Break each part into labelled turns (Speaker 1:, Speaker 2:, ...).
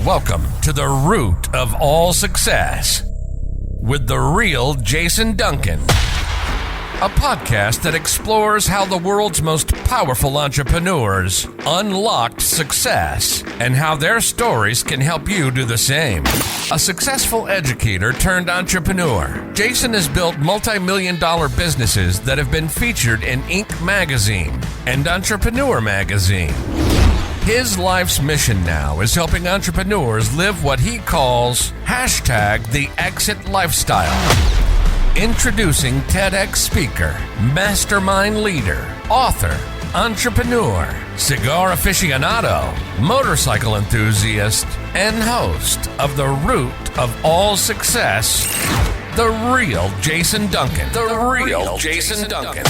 Speaker 1: Welcome to the root of all success with the real Jason Duncan, a podcast that explores how the world's most powerful entrepreneurs unlocked success and how their stories can help you do the same. A successful educator turned entrepreneur, Jason has built multi-million-dollar businesses that have been featured in Inc. magazine and Entrepreneur magazine. His life's mission now is helping entrepreneurs live what he calls #the exit lifestyle. Introducing TEDx speaker, mastermind leader, author, entrepreneur, cigar aficionado, motorcycle enthusiast, and host of the root of all success, the real Jason Duncan. The real Jason Duncan.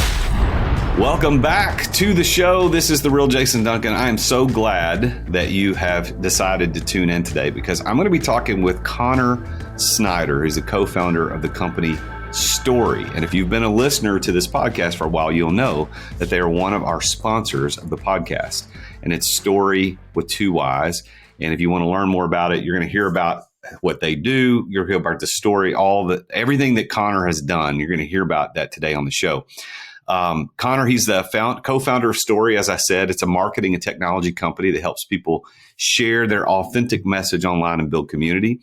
Speaker 2: Welcome back to the show. This is the real Jason Duncan. I am so glad that you have decided to tune in today because I'm going to be talking with Connor Snyder, who's the co-founder of the company Storyy. And if you've been a listener to this podcast for a while, you'll know that they are one of our sponsors of the podcast. And it's Storyy with 2 Ys. And if you want to learn more about it, you're going to hear about what they do. You're going to hear about the story, everything that Connor has done. You're going to hear about that today on the show. Connor, he's the co-founder of Storyy. As I said, it's a marketing and technology company that helps people share their authentic message online and build community.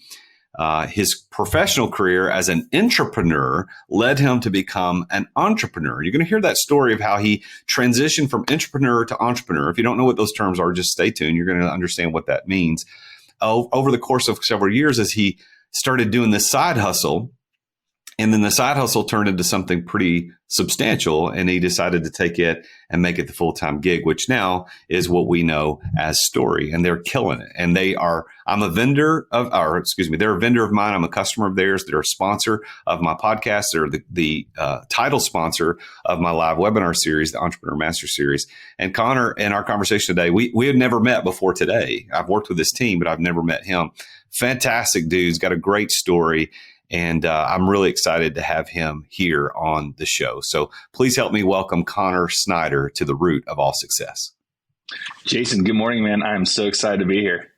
Speaker 2: His professional career as an intrapreneur led him to become an entrepreneur. You're going to hear that story of how he transitioned from intrapreneur to entrepreneur. If you don't know what those terms are, just stay tuned. You're going to understand what that means. Over the course of several years, as he started doing this side hustle, and then the side hustle turned into something pretty substantial, and he decided to take it and make it the full-time gig, which now is what we know as Storyy, and they're killing it. And they're a vendor of mine. I'm a customer of theirs. They're a sponsor of my podcast. They're the title sponsor of my live webinar series, the Entrepreneur Master Series. And Connor, in our conversation today, we had never met before today. I've worked with this team, but I've never met him. Fantastic dude. He's got a great story. And I'm really excited to have him here on the show. So please help me welcome Connor Snyder to the root of all success.
Speaker 3: Jason, good morning, man. I'm so excited to be here.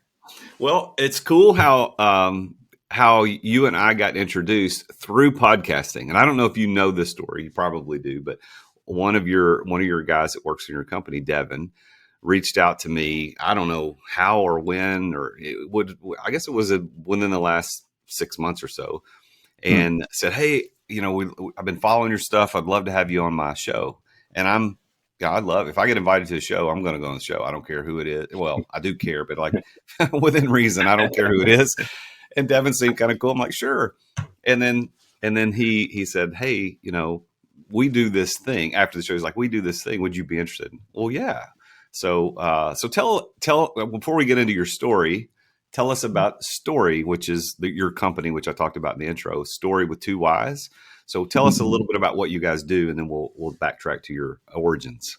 Speaker 2: Well, it's cool how you and I got introduced through podcasting. And I don't know if you know this story. You probably do. But one of your guys that works in your company, Devin, reached out to me. I don't know how or when, I guess it was within the last 6 months or so, and said, "Hey, I've been following your stuff. I'd love to have you on my show." And I'd love, if I get invited to the show, I'm going to go on the show. I don't care who it is. Well, I do care, but like within reason, I don't care who it is. And Devin seemed kind of cool. I'm like, sure. And then he said, "Hey, we do this thing after the show. He's like, we do this thing. Would you be interested?" Well, yeah. So tell before we get into your story, tell us about Storyy, which is your company, which I talked about in the intro, Storyy with 2 Ys. So tell us a little bit about what you guys do, and then we'll backtrack to your origins.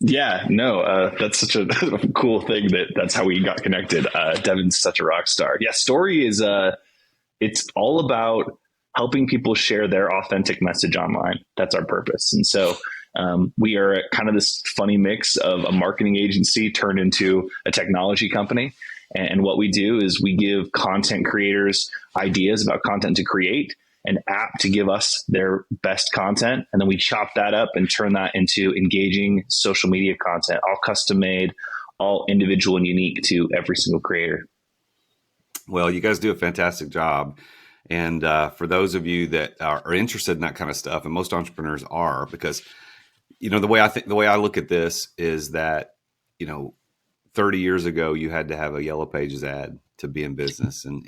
Speaker 3: Yeah, no, that's such a cool thing that's how we got connected. Devin's such a rock star. Yeah, Storyy is it's all about helping people share their authentic message online. That's our purpose. And so we are kind of this funny mix of a marketing agency turned into a technology company. And what we do is we give content creators ideas about content to create, an app to give us their best content, and then we chop that up and turn that into engaging social media content, all custom made, all individual and unique to every single creator.
Speaker 2: Well, you guys do a fantastic job. And for those of you that are interested in that kind of stuff, and most entrepreneurs are, because the way I look at this is that 30 years ago, you had to have a Yellow Pages ad to be in business. And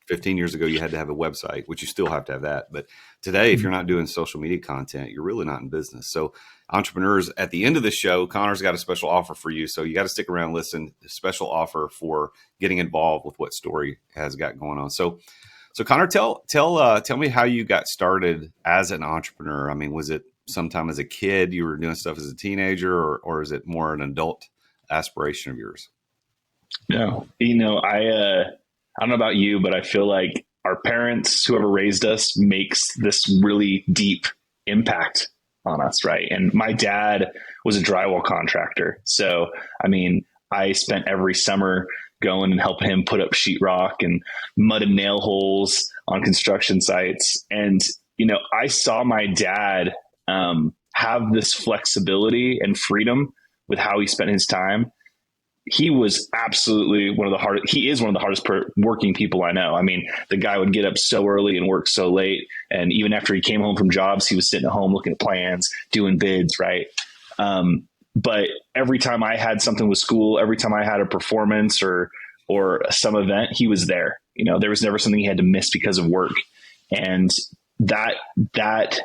Speaker 2: 15 years ago, you had to have a website, which you still have to have that. But today, if you're not doing social media content, you're really not in business. So entrepreneurs, at the end of the show, Connor's got a special offer for you. So you got to stick around and listen. A special offer for getting involved with what Storyy has got going on. So Connor, tell me how you got started as an entrepreneur. I mean, was it sometime as a kid you were doing stuff as a teenager, or is it more an adult aspiration of yours?
Speaker 3: No, I don't know about you, but I feel like our parents, whoever raised us, makes this really deep impact on us, right? And my dad was a drywall contractor. So, I spent every summer going and helping him put up sheetrock and mud and nail holes on construction sites. And, I saw my dad have this flexibility and freedom with how he spent his time. He was absolutely he is one of the hardest working people I know. I mean, the guy would get up so early and work so late. And even after he came home from jobs, he was sitting at home looking at plans, doing bids, right? But every time I had something with school, every time I had a performance or some event, he was there. There was never something he had to miss because of work. And that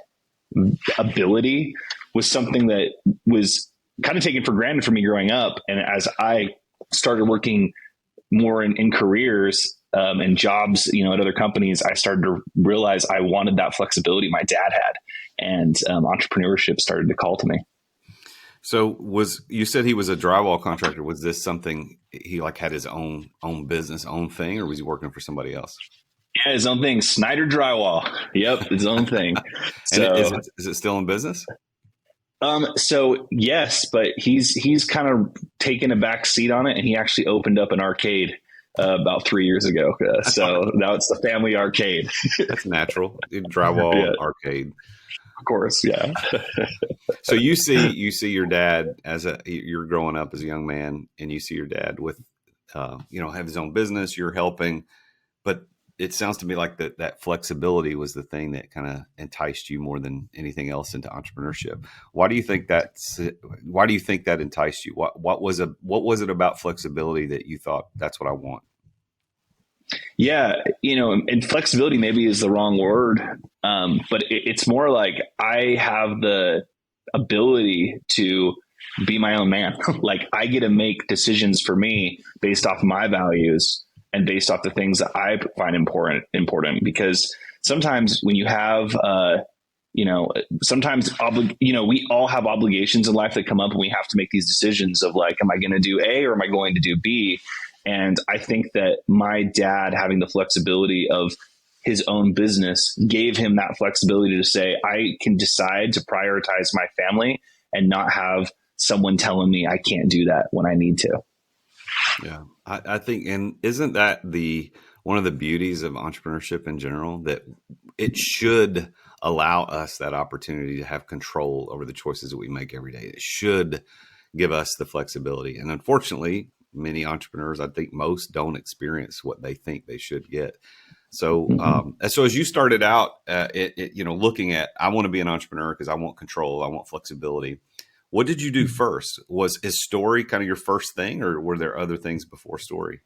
Speaker 3: ability was something that was kind of taken for granted for me growing up. And as I started working more in careers and jobs, at other companies, I started to realize I wanted that flexibility my dad had, and entrepreneurship started to call to me.
Speaker 2: So you said he was a drywall contractor. Was this something he had his own business, own thing, or was he working for somebody else?
Speaker 3: Yeah, his own thing. Snyder Drywall. Yep, his own thing. So,
Speaker 2: is it still in business?
Speaker 3: So yes, but he's kind of taken a back seat on it, and he actually opened up an arcade about 3 years ago. So now it's the family arcade.
Speaker 2: That's natural. Drywall arcade.
Speaker 3: Of course, yeah.
Speaker 2: So you see your dad you're growing up as a young man, and you see your dad with, have his own business. You're helping, but it sounds to me like that flexibility was the thing that kind of enticed you more than anything else into entrepreneurship. Why do you think that enticed you? What was it about flexibility that you thought, that's what I want?
Speaker 3: Yeah. And flexibility maybe is the wrong word. But it's more like I have the ability to be my own man. Like I get to make decisions for me based off my values and based off the things that I find important, because sometimes when you have, we all have obligations in life that come up, and we have to make these decisions of am I going to do A or am I going to do B? And I think that my dad having the flexibility of his own business gave him that flexibility to say, I can decide to prioritize my family and not have someone telling me I can't do that when I need to.
Speaker 2: Yeah, I think, and isn't that one of the beauties of entrepreneurship in general, that it should allow us that opportunity to have control over the choices that we make every day. It should give us the flexibility. And unfortunately, many entrepreneurs, I think most, don't experience what they think they should get. So, so as you started out, looking at, I want to be an entrepreneur because I want control, I want flexibility. What did you do first? Is Storyy kind of your first thing, or were there other things before Storyy?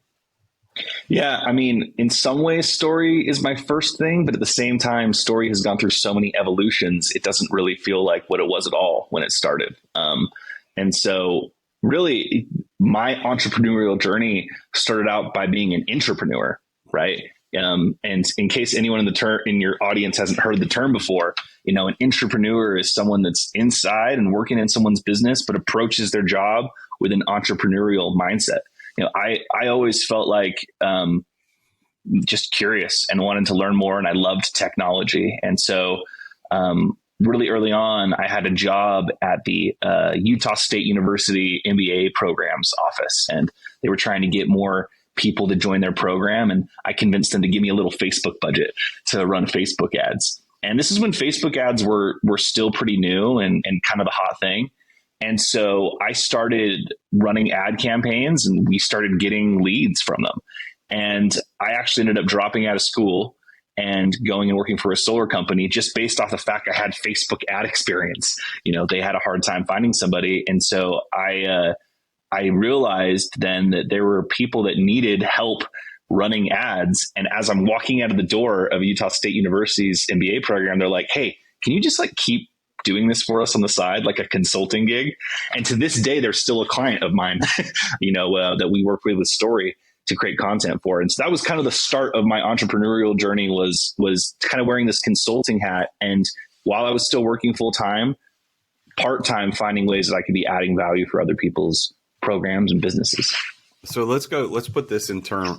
Speaker 3: Yeah, I mean, in some ways, Storyy is my first thing, but at the same time, Storyy has gone through so many evolutions, it doesn't really feel like what it was at all when it started. And so really, my entrepreneurial journey started out by being an intrapreneur, right? And in case anyone in your audience hasn't heard the term before, an intrapreneur is someone that's inside and working in someone's business, but approaches their job with an entrepreneurial mindset. I always felt like just curious and wanted to learn more, and I loved technology. And so really early on, I had a job at the Utah State University MBA programs office, and they were trying to get more people to join their program. And I convinced them to give me a little Facebook budget to run Facebook ads. And this is when Facebook ads were still pretty new and kind of the hot thing. And so I started running ad campaigns, and we started getting leads from them. And I actually ended up dropping out of school and going and working for a solar company just based off the fact I had Facebook ad experience. They had a hard time finding somebody. And so I realized then that there were people that needed help running ads. And as I'm walking out of the door of Utah State University's MBA program, they're like, hey, can you just keep doing this for us on the side, like a consulting gig? And to this day, they're still a client of mine, that we work with Storyy to create content for. And so that was kind of the start of my entrepreneurial journey, was kind of wearing this consulting hat. And while I was still working full time, part-time, finding ways that I could be adding value for other people's programs and businesses.
Speaker 2: So let's put this into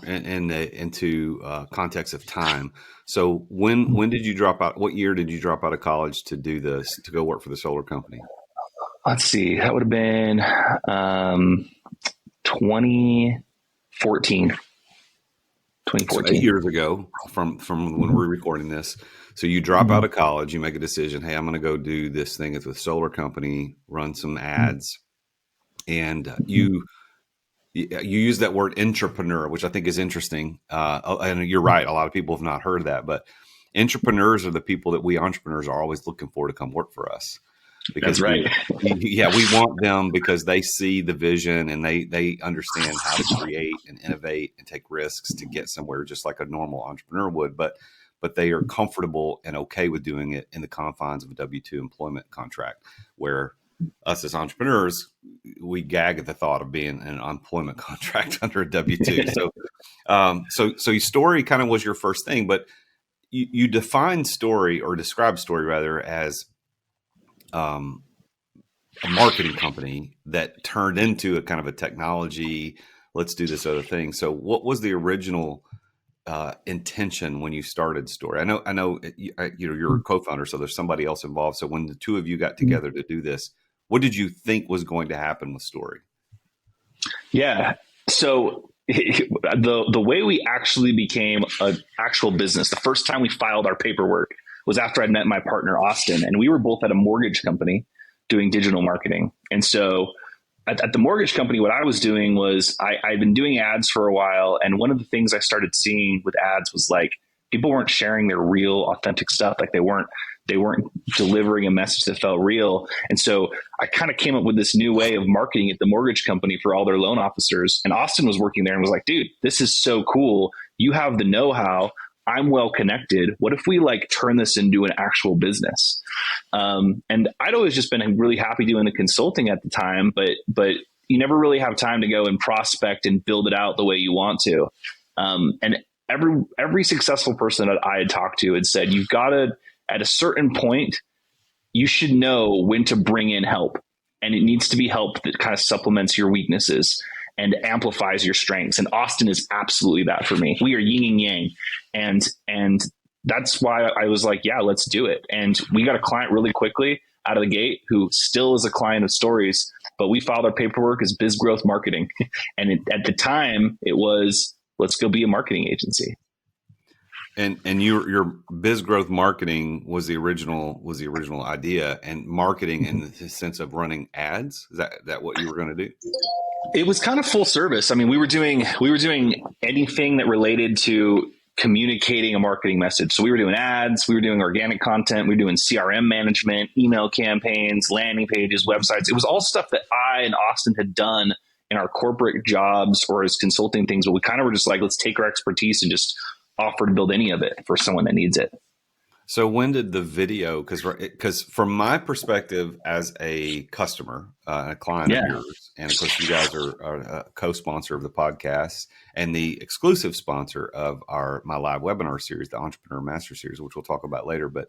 Speaker 2: context of time. So when did you drop out? What year did you drop out of college to do this, to go work for the solar company? Let's
Speaker 3: see. That would have been 2015. 2014.
Speaker 2: So 8 years ago from when we're recording this. So you drop out of college, you make a decision. Hey, I'm going to go do this thing with a solar company, run some ads. And you use that word entrepreneur, which I think is interesting. And you're right. A lot of people have not heard that, but entrepreneurs are the people that we entrepreneurs are always looking for to come work for us. Because
Speaker 3: That's right.
Speaker 2: we want them because they see the vision and they understand how to create and innovate and take risks to get somewhere, just like a normal entrepreneur would. But they are comfortable and okay with doing it in the confines of a W-2 employment contract, where us as entrepreneurs, we gag at the thought of being in an employment contract under a W-2. So your Storyy kind of was your first thing, but you define Storyy, or describe Storyy rather, as a marketing company that turned into a kind of a technology. Let's do this other thing. So what was the original intention when you started Storyy? I know you're a co-founder, so there's somebody else involved. So when the two of you got together to do this, what did you think was going to happen with Storyy?
Speaker 3: Yeah. So the way we actually became an actual business, the first time we filed our paperwork was after I'd met my partner, Austin, and we were both at a mortgage company doing digital marketing. And so at the mortgage company, what I was doing was I'd been doing ads for a while. And one of the things I started seeing with ads was like, people weren't sharing their real authentic stuff. Like they weren't delivering a message that felt real. And so I kind of came up with this new way of marketing at the mortgage company for all their loan officers. And Austin was working there and was like, dude, this is so cool. You have the know-how. I'm well connected. What if we like turn this into an actual business? And I'd always just been really happy doing the consulting at the time, but you never really have time to go and prospect and build it out the way you want to. And every successful person that I had talked to had said, you've got to, at a certain point, you should know when to bring in help. And it needs to be help that kind of supplements your weaknesses and amplifies your strengths. And Austin is absolutely that for me. We are yin and yang. And that's why I was like, yeah, let's do it. And we got a client really quickly out of the gate who still is a client of Story's, but we filed our paperwork as Biz Growth Marketing. And at the time it was, let's go be a marketing agency.
Speaker 2: And your Biz Growth Marketing was the original idea, and marketing in the sense of running ads. Is that what you were going to do?
Speaker 3: It was kind of full service. I mean, we were doing anything that related to communicating a marketing message. So we were doing ads, we were doing organic content, we were doing CRM management, email campaigns, landing pages, websites. It was all stuff that I and Austin had done in our corporate jobs or as consulting things, but we kind of were just like, let's take our expertise and just offer to build any of it for someone that needs it.
Speaker 2: So when did the video, because from my perspective as a customer, a client of yours, and of course you guys are a co-sponsor of the podcast and the exclusive sponsor of my live webinar series, the Entrepreneur Master Series, which we'll talk about later. But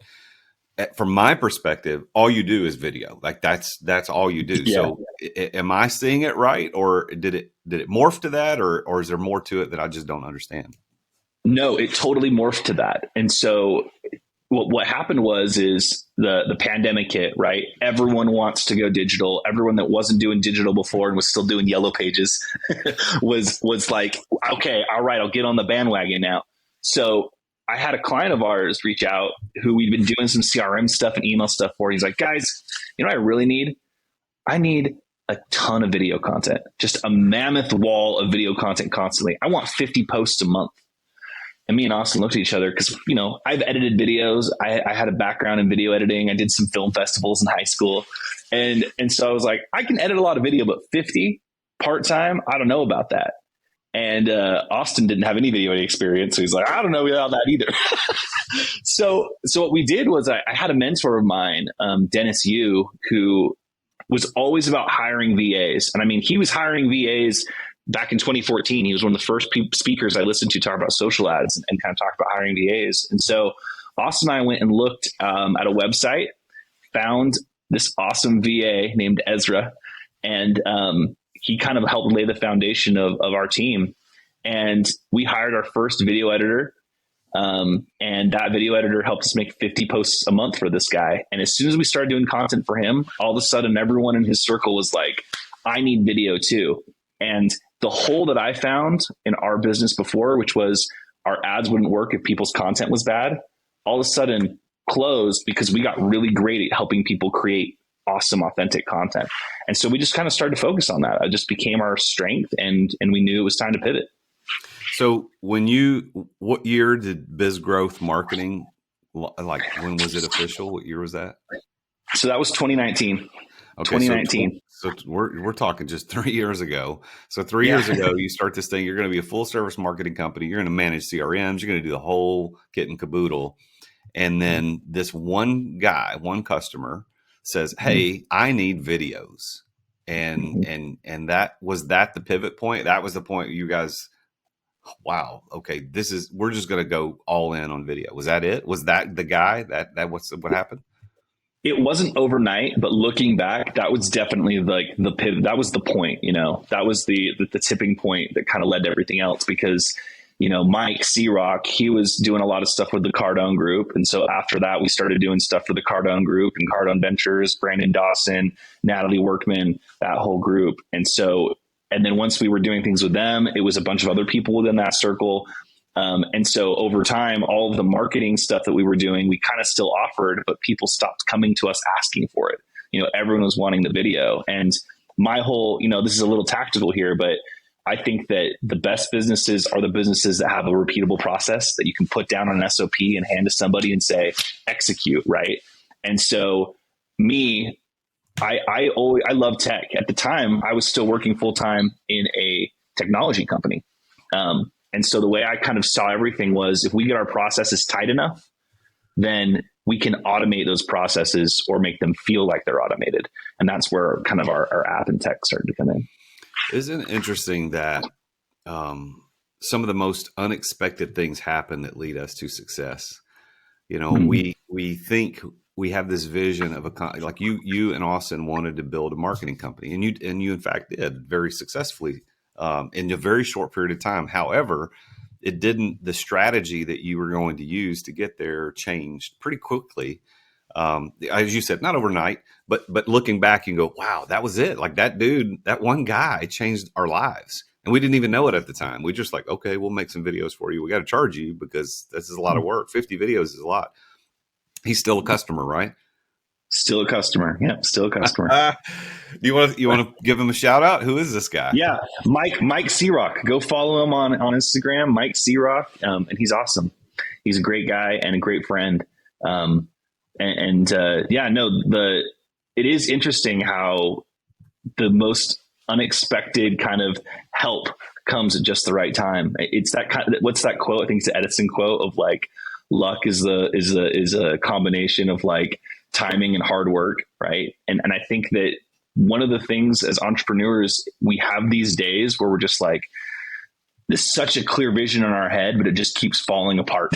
Speaker 2: from my perspective, all you do is video. Like that's all you do. Yeah. So am I seeing it right? Or did it morph to that? Or is there more to it that I just don't understand?
Speaker 3: No, it totally morphed to that. And so what happened was the pandemic hit, right? Everyone wants to go digital. Everyone that wasn't doing digital before and was still doing yellow pages was like, okay, all right, I'll get on the bandwagon now. So I had a client of ours reach out who we'd been doing some CRM stuff and email stuff for. He's like, guys, you know what I really need? I need a ton of video content, just a mammoth wall of video content constantly. I want 50 posts a month. And me and Austin looked at each other because, you know, I've edited videos. I had a background in video editing. I did some film festivals in high school. And so I was like, I can edit a lot of video, but 50 part-time, I don't know about that. And Austin didn't have any video editing experience. So he's like, I don't know about that either. So what we did was I had a mentor of mine, Dennis Yu, who was always about hiring VAs. And I mean, he was hiring VAs back in 2014. He was one of the first speakers I listened to talk about social ads and kind of talk about hiring VAs. And so Austin and I went and looked at a website, found this awesome VA named Ezra, and he kind of helped lay the foundation of our team. And we hired our first video editor. And that video editor helped us make 50 posts a month for this guy. And as soon as we started doing content for him, all of a sudden everyone in his circle was like, I need video too. And the hole that I found in our business before, which was our ads wouldn't work if people's content was bad, all of a sudden closed because we got really great at helping people create awesome, authentic content. And so we just kind of started to focus on that. It just became our strength, and we knew it was time to pivot.
Speaker 2: So what year did Biz Growth Marketing, like when was it official? What year was that?
Speaker 3: So that was 2019.
Speaker 2: Okay,
Speaker 3: 2019.
Speaker 2: So we're talking just 3 years ago. So 3 years ago, you start this thing. You're going to be a full service marketing company. You're going to manage CRMs. You're going to do the whole kit and caboodle. And then this one customer says, "Hey, I need videos," and that was the pivot point. That was the point you guys. Wow. Okay, we're just going to go all in on video. Was that it? Was that the guy? What happened?
Speaker 3: It wasn't overnight, but looking back, that was definitely like the pivot. That was the point, that was the tipping point that kind of led to everything else, because, Mike C-Rock, he was doing a lot of stuff with the Cardone Group. And so after that, we started doing stuff for the Cardone Group and Cardone Ventures, Brandon Dawson, Natalie Workman, that whole group. And then once we were doing things with them, it was a bunch of other people within that circle. And so over time, all of the marketing stuff that we were doing, we kind of still offered, but people stopped coming to us asking for it. Everyone was wanting the video. And my whole, this is a little tactical here, but I think that the best businesses are the businesses that have a repeatable process that you can put down on an SOP and hand to somebody and say, execute, right? And so I love tech. At the time, I was still working full time in a technology company. And so the way I kind of saw everything was, if we get our processes tight enough, then we can automate those processes or make them feel like they're automated. And that's where kind of our app and tech started to come in.
Speaker 2: Isn't it interesting that some of the most unexpected things happen that lead us to success? We think we have this vision of like you and Austin wanted to build a marketing company, and you in fact did very successfully in a very short period of time. However, the strategy that you were going to use to get there changed pretty quickly. As you said, not overnight, but looking back, you go, wow, that was it. Like that one guy changed our lives. And we didn't even know it at the time. We just like, okay, we'll make some videos for you. We got to charge you because this is a lot of work. 50 videos is a lot. He's still a customer, right?
Speaker 3: Still a customer. Yep. Still a customer.
Speaker 2: You want to give him a shout out? Who is this guy?
Speaker 3: Yeah. Mike C-Rock. Go follow him on Instagram, Mike C-Rock. And he's awesome. He's a great guy and a great friend. It is interesting how the most unexpected kind of help comes at just the right time. It's that kind of, what's that quote? I think it's the Edison quote of like, luck is a combination of like timing and hard work. Right. And I think that one of the things as entrepreneurs, we have these days where we're just like, there's such a clear vision in our head, but it just keeps falling apart.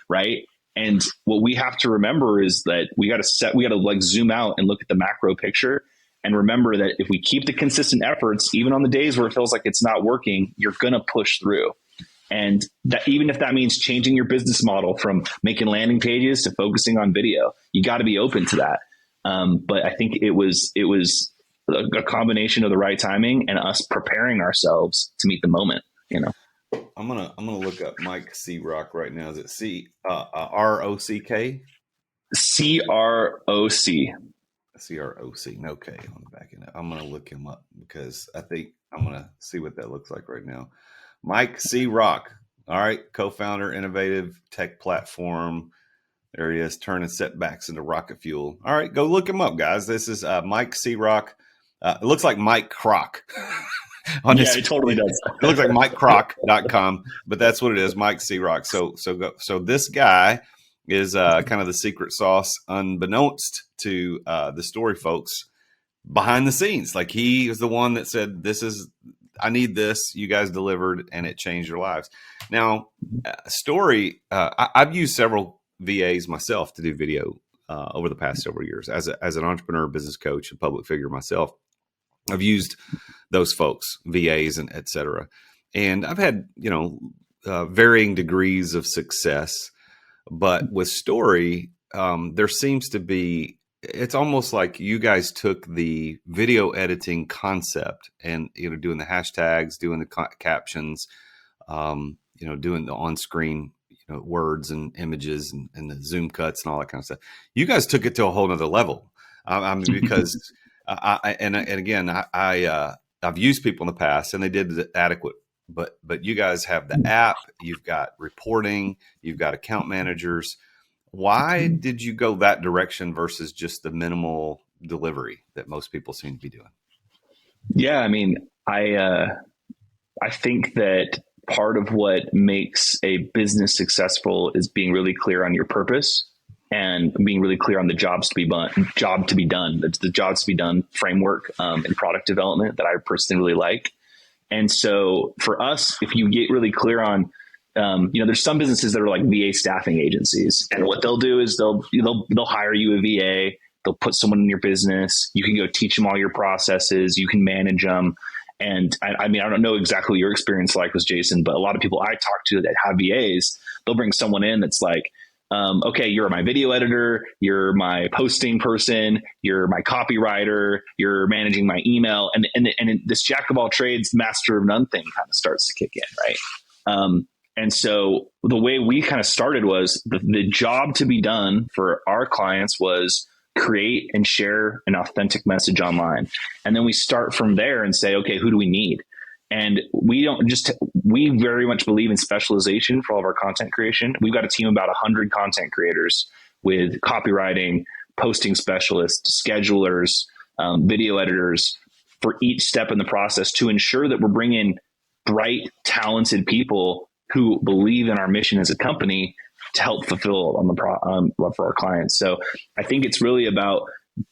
Speaker 3: Right. And what we have to remember is that we got to like zoom out and look at the macro picture and remember that if we keep the consistent efforts, even on the days where it feels like it's not working, you're going to push through. And that even if that means changing your business model from making landing pages to focusing on video, you got to be open to that. But I think it was a combination of the right timing and us preparing ourselves to meet the moment,
Speaker 2: I'm gonna look up Mike C-Rock right now. Is it C-R-O-C-K?
Speaker 3: C-R-O-C.
Speaker 2: C-R-O-C. Okay, I'm gonna look him up because I think I'm gonna see what that looks like right now. Mike C-Rock. All right, co-founder, innovative tech platform. There he is, turning setbacks into rocket fuel. All right, go look him up, guys. This is Mike C-Rock. It looks like Mike Croc.
Speaker 3: It totally does.
Speaker 2: It looks like MikeCroc.com, but that's what it is, Mike C-Rock. So this guy is kind of the secret sauce, unbeknownst to the Storyy folks behind the scenes. Like he is the one that said, I need this. You guys delivered, and it changed your lives. Now, Storyy, I've used several VAs myself to do video over the past several years as an entrepreneur, business coach, and public figure myself. I've used those folks, VAs and et cetera. And I've had, varying degrees of success, but with Storyy, there seems to be it's almost like you guys took the video editing concept and, doing the hashtags, doing the captions, doing the on-screen, words and images and the zoom cuts and all that kind of stuff. You guys took it to a whole nother level. I mean, because I've used people in the past and they did the adequate, but you guys have the app, you've got reporting, you've got account managers. Why did you go that direction versus just the minimal delivery that most people seem to be doing?
Speaker 3: Yeah, I mean, I think that part of what makes a business successful is being really clear on your purpose and being really clear on the job to be done. It's the jobs to be done framework and product development that I personally really like. And so for us, if you get really clear on there's some businesses that are like VA staffing agencies, and what they'll do is they'll hire you a VA, they'll put someone in your business, you can go teach them all your processes, you can manage them. And I mean, I don't know exactly what your experience like was, Jason, but a lot of people I talk to that have VAs, they'll bring someone in that's like, okay, you're my video editor, you're my posting person, you're my copywriter, you're managing my email, and this jack of all trades, master of none thing kind of starts to kick in, right? And so the way we kind of started was the job to be done for our clients was create and share an authentic message online. And then we start from there and say, okay, who do we need? And we very much believe in specialization for all of our content creation. We've got a team of about 100 content creators with copywriting, posting specialists, schedulers, video editors for each step in the process to ensure that we're bringing bright, talented people who believe in our mission as a company to help fulfill for our clients. So I think it's really about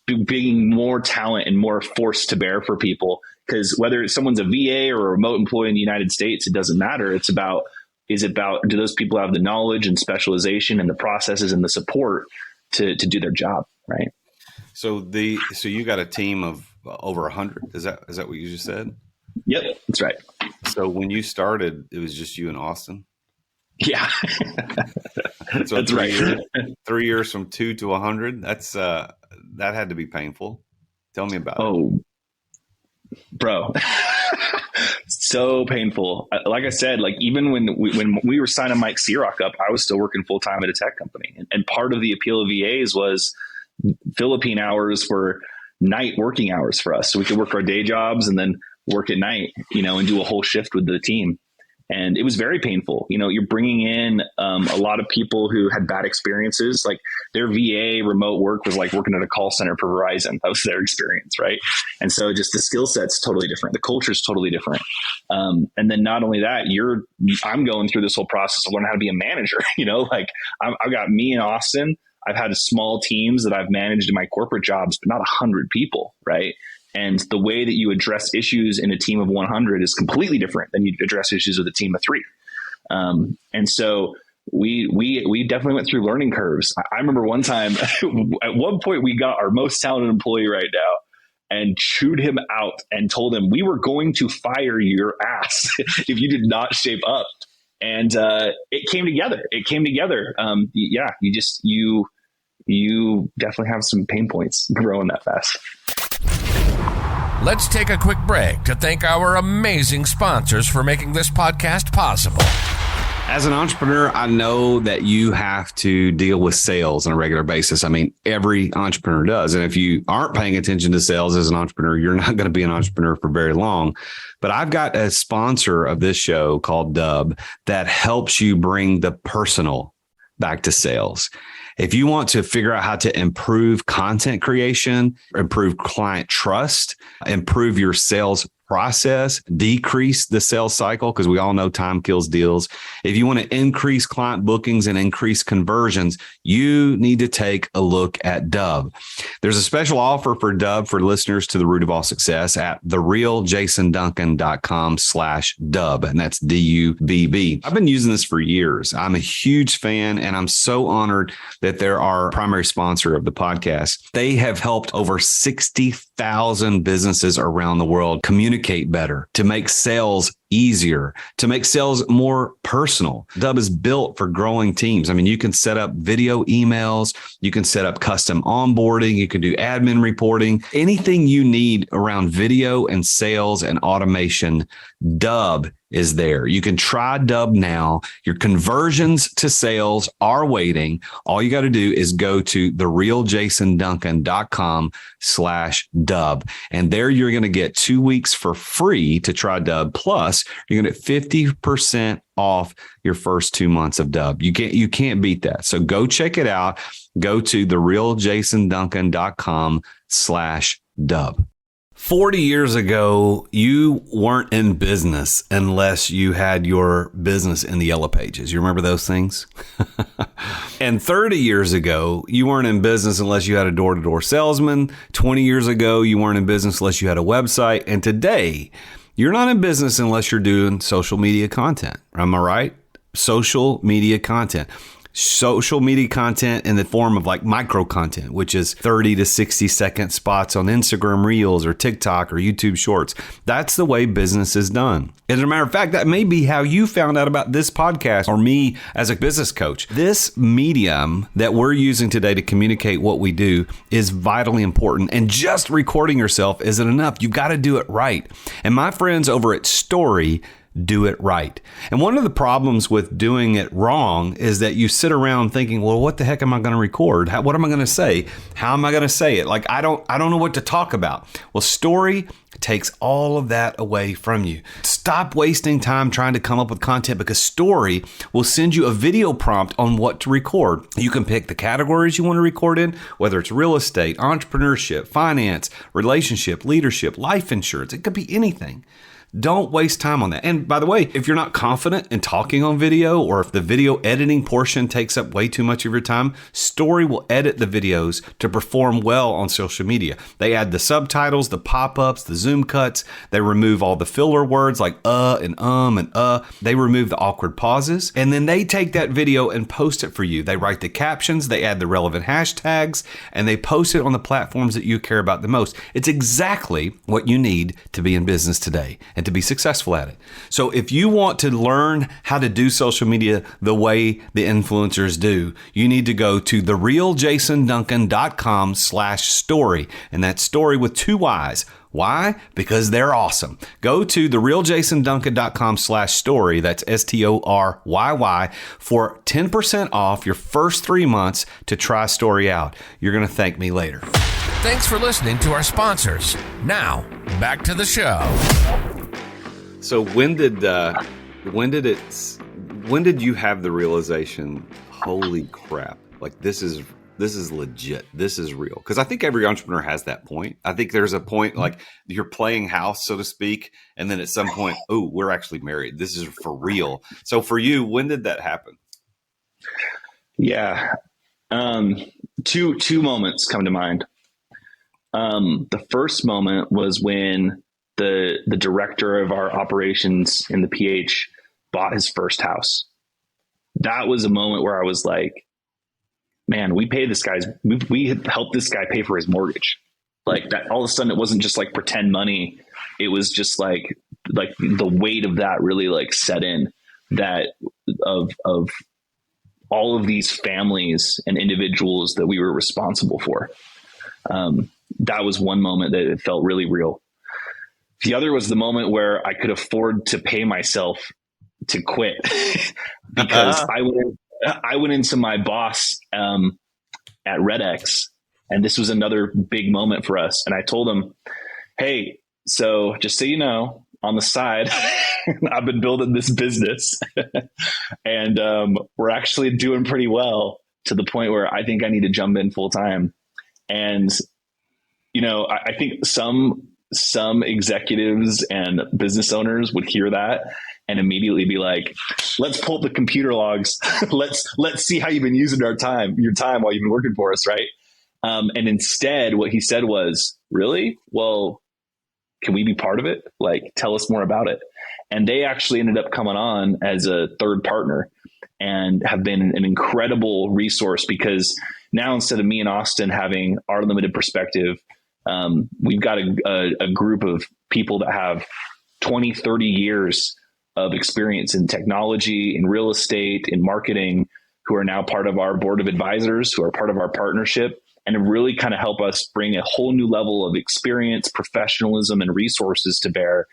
Speaker 3: bringing more talent and more force to bear for people, because whether someone's a VA or a remote employee in the United States, it doesn't matter. It's about, do those people have the knowledge and specialization and the processes and the support to do their job, right?
Speaker 2: So you got a team of over 100. Is that what you just said?
Speaker 3: Yep, that's right.
Speaker 2: So when you started, it was just you and Austin?
Speaker 3: Yeah.
Speaker 2: So
Speaker 3: that's right.
Speaker 2: 3 years from 2 to 100. That's that had to be painful. Tell me about it.
Speaker 3: Oh, bro. So painful. Like I said, like even when we were signing Mike Searock up, I was still working full time at a tech company. And part of the appeal of VAs was Philippine hours were night working hours for us. So we could work our day jobs and then work at night, and do a whole shift with the team. And it was very painful. You're bringing in a lot of people who had bad experiences. Like their VA remote work was like working at a call center for Verizon. That was their experience, right? And so just the skill set's totally different. The culture's totally different. And then not only that, I'm going through this whole process of learning how to be a manager. Like I've got me and Austin. I've had small teams that I've managed in my corporate jobs, but not 100 people, right? And the way that you address issues in a team of 100 is completely different than you address issues with a team of 3. And so we definitely went through learning curves. I remember one time, at one point, we got our most talented employee right now and chewed him out and told him we were going to fire your ass if you did not shape up. And it came together. Yeah, you definitely have some pain points growing that fast.
Speaker 1: Let's take a quick break to thank our amazing sponsors for making this podcast possible.
Speaker 2: As an entrepreneur, I know that you have to deal with sales on a regular basis. I mean, every entrepreneur does. And if you aren't paying attention to sales as an entrepreneur, you're not going to be an entrepreneur for very long. But I've got a sponsor of this show called Dub that helps you bring the personal back to sales. If you want to figure out how to improve content creation, improve client trust, improve your sales process, decrease the sales cycle, because we all know time kills deals. If you want to increase client bookings and increase conversions, you need to take a look at Dub. There's a special offer for Dub for listeners to The Root of All Success at therealjasonduncan.com/Dub. And that's DUBB. I've been using this for years. I'm a huge fan, and I'm so honored that they're our primary sponsor of the podcast. They have helped over 60,000 businesses around the world communicate better, to make sales easier, to make sales more personal. Dub is built for growing teams. I mean, you can set up video emails, you can set up custom onboarding, you can do admin reporting, anything you need around video and sales and automation. Dub is there. You can try Dub now. Your conversions to sales are waiting. All you got to do is go to therealjasonduncan.com/dub. And there you're going to get 2 weeks for free to try Dub. Plus, you're going to get 50% off your first 2 months of Dub. You can't beat that. So go check it out. Go to therealjasonduncan.com/dub. 40 years ago, you weren't in business unless you had your business in the Yellow Pages. You remember those things? And 30 years ago, you weren't in business unless you had a door-to-door salesman. 20 years ago, you weren't in business unless you had a website. And today, you're not in business unless you're doing social media content. Am I right? Social media content. Social media content in the form of like micro content, which is 30 to 60 second spots on Instagram Reels or TikTok or YouTube Shorts. That's the way business is done. As a matter of fact, that may be how you found out about this podcast or me as a business coach. This medium that we're using today to communicate what we do is vitally important. And just recording yourself isn't enough. You've got to do it right. And my friends over at Storyy do it right. And one of the problems with doing it wrong is that you sit around thinking, well, what the heck am I going to record? What am I going to say? How am I going to say it? Like, I don't know what to talk about. Well, Storyy takes all of that away from you. Stop wasting time trying to come up with content, because Storyy will send you a video prompt on what to record. You can pick the categories you want to record in, whether it's real estate, entrepreneurship, finance, relationship, leadership, life insurance. It could be anything. Don't waste time on that. And by the way, if you're not confident in talking on video, or if the video editing portion takes up way too much of your time, Storyy will edit the videos to perform well on social media. They add the subtitles, the pop-ups, the zoom cuts. They remove all the filler words like and and. They remove the awkward pauses. And then they take that video and post it for you. They write the captions, they add the relevant hashtags, and they post it on the platforms that you care about the most. It's exactly what you need to be in business today and to be successful at it. So if you want to learn how to do social media the way the influencers do, you need to go to therealjasonduncan.com/story. And that's story with 2 Y's. Why? Because they're awesome. Go to therealjasonduncan.com/story. That's STORYY for 10% off your first 3 months to try Storyy out. You're going to thank me later.
Speaker 1: Thanks for listening to our sponsors. Now, back to the show.
Speaker 2: So when did you have the realization, holy crap, like this is legit, this is real? Because I think every entrepreneur has that point. I think there's a point like you're playing house, so to speak, and then at some point, oh, we're actually married. This is for real. So for you, when did that happen?
Speaker 3: Yeah. Two moments come to mind. The first moment was when the director of our operations in the PH bought his first house. That was a moment where I was like, man, we had helped this guy pay for his mortgage. Like that, all of a sudden it wasn't just like pretend money. It was just like the weight of that really like set in, that of all of these families and individuals that we were responsible for. That was one moment that it felt really real. The other was the moment where I could afford to pay myself to quit because I went into my boss at RedX, and this was another big moment for us. And I told him, hey, so just so you know, on the side, I've been building this business and we're actually doing pretty well, to the point where I think I need to jump in full time. And, you know, I think some executives and business owners would hear that and immediately be like, let's pull up the computer logs. let's see how you've been using your time while you've been working for us. Right. And instead what he said was, really? Well, can we be part of it? Like, tell us more about it. And they actually ended up coming on as a third partner and have been an incredible resource, because now instead of me and Austin having our limited perspective, we've got a group of people that have 20, 30 years of experience in technology, in real estate, in marketing, who are now part of our board of advisors, who are part of our partnership, and really kind of help us bring a whole new level of experience, professionalism, and resources to bear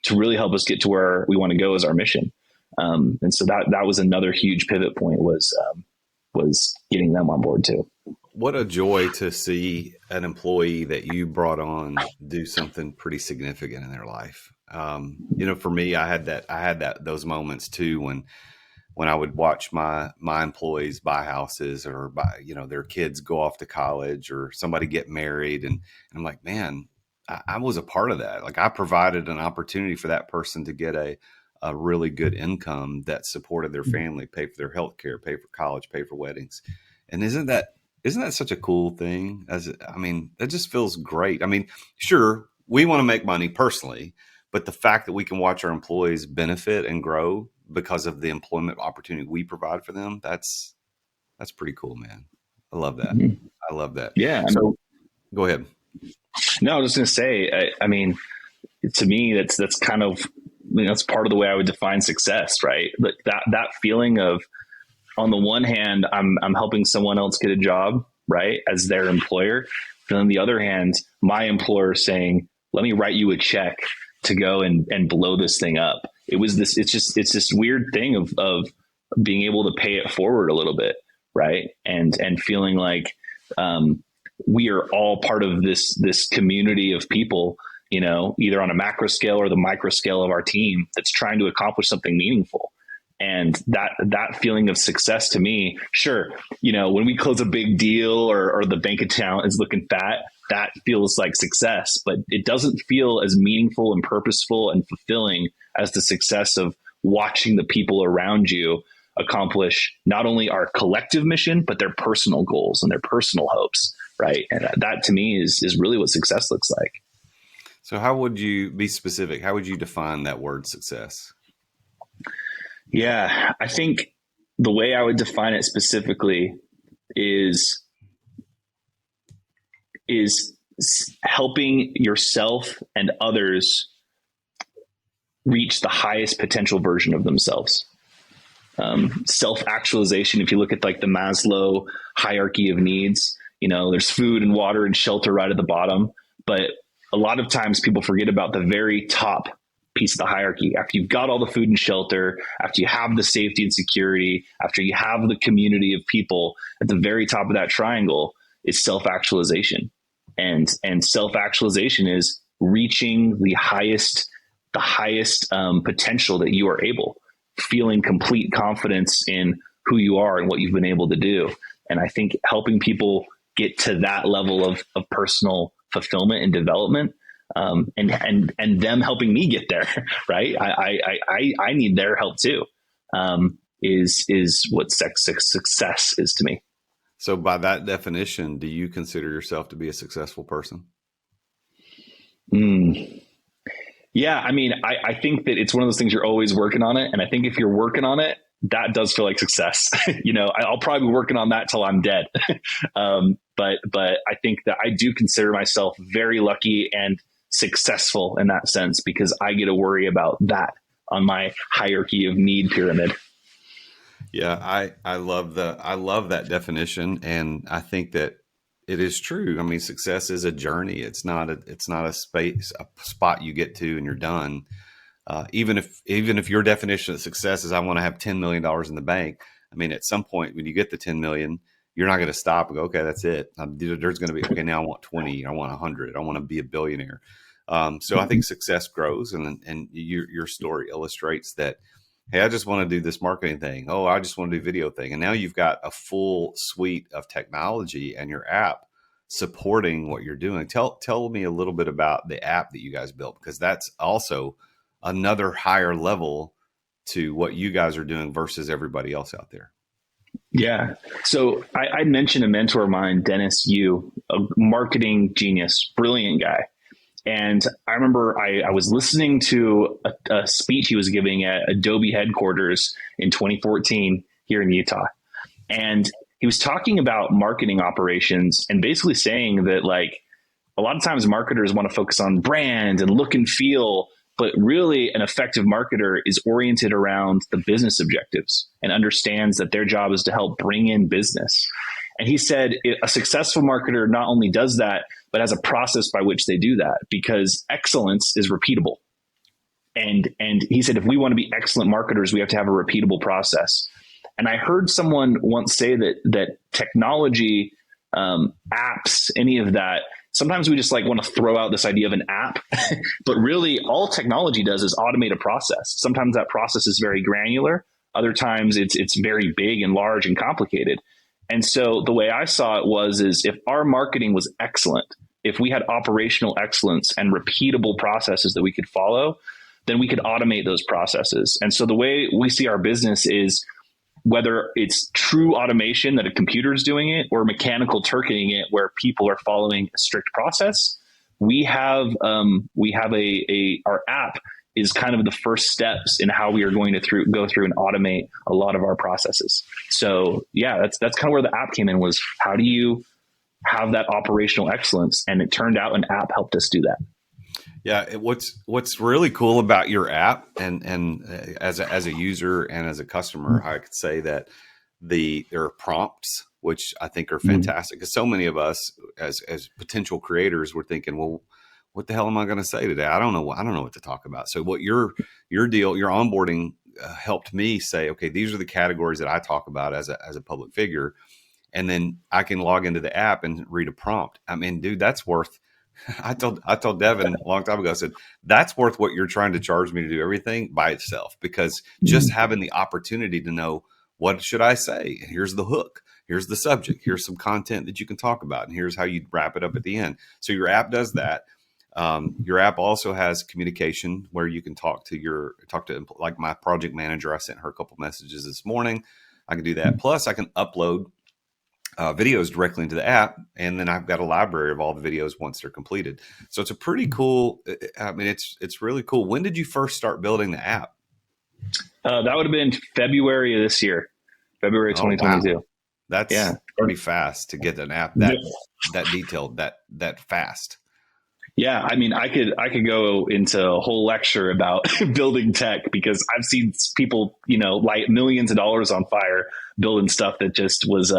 Speaker 3: to really help us get to where we want to go as our mission. And so that was another huge pivot point, was getting them on board too.
Speaker 2: What a joy to see an employee that you brought on do something pretty significant in their life. For me, I had those moments too, when I would watch my employees buy houses, or their kids go off to college, or somebody get married. And I'm like, man, I was a part of that. Like, I provided an opportunity for that person to get a really good income that supported their family, pay for their health care, pay for college, pay for weddings. And isn't that such a cool thing? It just feels great. I mean, sure, we want to make money personally, but the fact that we can watch our employees benefit and grow because of the employment opportunity we provide for them, that's pretty cool, man. I love that. Mm-hmm. I love that.
Speaker 3: Yeah.
Speaker 2: So go ahead.
Speaker 3: No, I was just going to say, to me, that's kind of, that's part of the way I would define success, right? Like that feeling of, on the one hand, I'm helping someone else get a job, right, as their employer. And on the other hand, my employer saying, let me write you a check to go and blow this thing up. It's this weird thing of being able to pay it forward a little bit, right? And feeling like we are all part of this community of people, either on a macro scale or the micro scale of our team, that's trying to accomplish something meaningful. And that feeling of success to me, sure, when we close a big deal or the bank account is looking fat, that feels like success, but it doesn't feel as meaningful and purposeful and fulfilling as the success of watching the people around you accomplish not only our collective mission, but their personal goals and their personal hopes, right? And that to me is really what success looks like.
Speaker 2: So how would you be specific? How would you define that word success?
Speaker 3: Yeah, I think the way I would define it specifically is helping yourself and others reach the highest potential version of themselves. Self-actualization, if you look at like the Maslow hierarchy of needs, there's food and water and shelter right at the bottom. But a lot of times people forget about the very top piece of the hierarchy. After you've got all the food and shelter, after you have the safety and security, after you have the community of people, at the very top of that triangle is self-actualization. And self-actualization is reaching the highest potential that you are able, feeling complete confidence in who you are and what you've been able to do. And I think helping people get to that level of personal fulfillment and development, and them helping me get there, right? I need their help too, is what success is to me.
Speaker 2: So by that definition, do you consider yourself to be a successful person?
Speaker 3: Yeah. I think that it's one of those things, you're always working on it. And I think if you're working on it, that does feel like success. I'll probably be working on that till I'm dead. But I think that I do consider myself very lucky and successful in that sense, because I get to worry about that on my hierarchy of need pyramid.
Speaker 2: Yeah, I love that definition, and I think that it is true. Success is a journey. It's not a spot you get to and you're done. Even if your definition of success is I want to have $10 million in the bank, at some point when you get the 10 million, you're not going to stop and go, okay, that's it. There's going to be, okay, now I want 20, I want 100, I want to be a billionaire. So I think success grows, and your story illustrates that. Hey, I just want to do this marketing thing. Oh, I just want to do video thing. And now you've got a full suite of technology and your app supporting what you're doing. Tell me a little bit about the app that you guys built, because that's also another higher level to what you guys are doing versus everybody else out there.
Speaker 3: Yeah. So I mentioned a mentor of mine, Dennis Yu, a marketing genius, brilliant guy. And I remember I was listening to a speech he was giving at Adobe headquarters in 2014 here in Utah. And he was talking about marketing operations and basically saying that, like, a lot of times marketers want to focus on brand and look and feel, But really, an effective marketer is oriented around the business objectives and understands that their job is to help bring in business. And he said a successful marketer not only does that, but has a process by which they do that, because excellence is repeatable. And he said, if we want to be excellent marketers, we have to have a repeatable process. And I heard someone once say that technology, apps, any of that, sometimes we just like want to throw out this idea of an app, but really all technology does is automate a process. Sometimes that process is very granular. Other times it's very big and large and complicated. And so the way I saw it is if our marketing was excellent, if we had operational excellence and repeatable processes that we could follow, then we could automate those processes. And so the way we see our business is, whether it's true automation that a computer is doing it or mechanical turkening it where people are following a strict process, we have our app is kind of the first steps in how we are going to go through and automate a lot of our processes. So yeah, that's kind of where the app came in, was how do you have that operational excellence? And it turned out an app helped us do that.
Speaker 2: Yeah, what's really cool about your app, and as a user and as a customer, I could say that there are prompts which I think are fantastic. Because so many of us as potential creators, we're thinking, well, what the hell am I going to say today? I don't know what to talk about. So what your onboarding helped me say, okay, these are the categories that I talk about as a public figure, and then I can log into the app and read a prompt. I mean, dude, that's worth. I told Devin a long time ago, I said, that's worth what you're trying to charge me to do everything by itself, because just having the opportunity to know, what should I say? And here's the hook. Here's the subject. Here's some content that you can talk about. And here's how you wrap it up at the end. So your app does that. Your app also has communication where you can talk to like my project manager. I sent her a couple messages this morning. I can do that. Plus I can upload videos directly into the app, and then I've got a library of all the videos once they're completed. So it's a pretty cool. I mean, it's really cool. When did you first start building the app?
Speaker 3: That would have been February of this year, February 2022.
Speaker 2: Wow. That's pretty fast to get an app that detailed, that fast.
Speaker 3: Yeah, I mean, I could go into a whole lecture about building tech, because I've seen people, light millions of dollars on fire building stuff that just was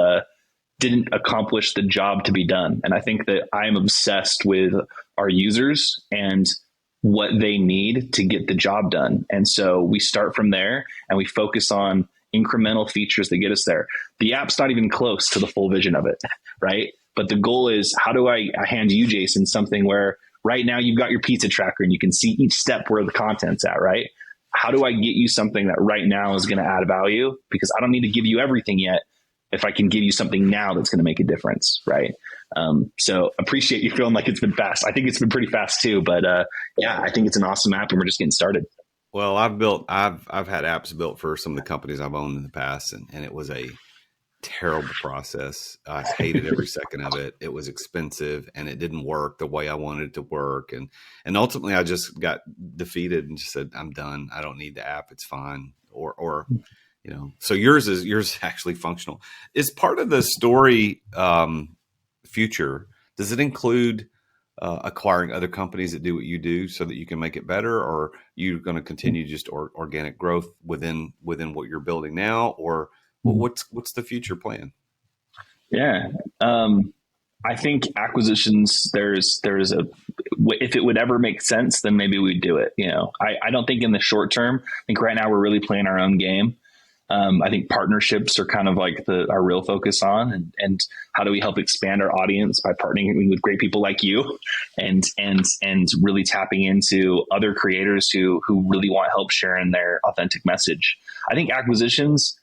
Speaker 3: didn't accomplish the job to be done. And I think that I'm obsessed with our users and what they need to get the job done. And so we start from there and we focus on incremental features that get us there. The app's not even close to the full vision of it, right? But the goal is, how do I hand you, Jason, something where right now you've got your pizza tracker and you can see each step where the content's at, right? How do I get you something that right now is going to add value? Because I don't need to give you everything yet, if I can give you something now that's going to make a difference, right? So appreciate you feeling like it's been fast. I think it's been pretty fast too, but I think it's an awesome app and we're just getting started.
Speaker 2: Well, I've had apps built for some of the companies I've owned in the past, and it was a terrible process. I hated every second of it. It was expensive and it didn't work the way I wanted it to work. And ultimately I just got defeated and just said, I'm done. I don't need the app. It's fine. Or so yours is actually functional. Is part of the Storyy future, does it include acquiring other companies that do what you do so that you can make it better, or you're going to continue just organic growth within what you're building now, or what's the future plan?
Speaker 3: Yeah. I think acquisitions, if it would ever make sense, then maybe we'd do it. I don't think in the short term. I think right now we're really playing our own game. I think partnerships are kind of like our real focus on, and how do we help expand our audience by partnering with great people like you, and really tapping into other creators who really want help sharing their authentic message. I think acquisitions,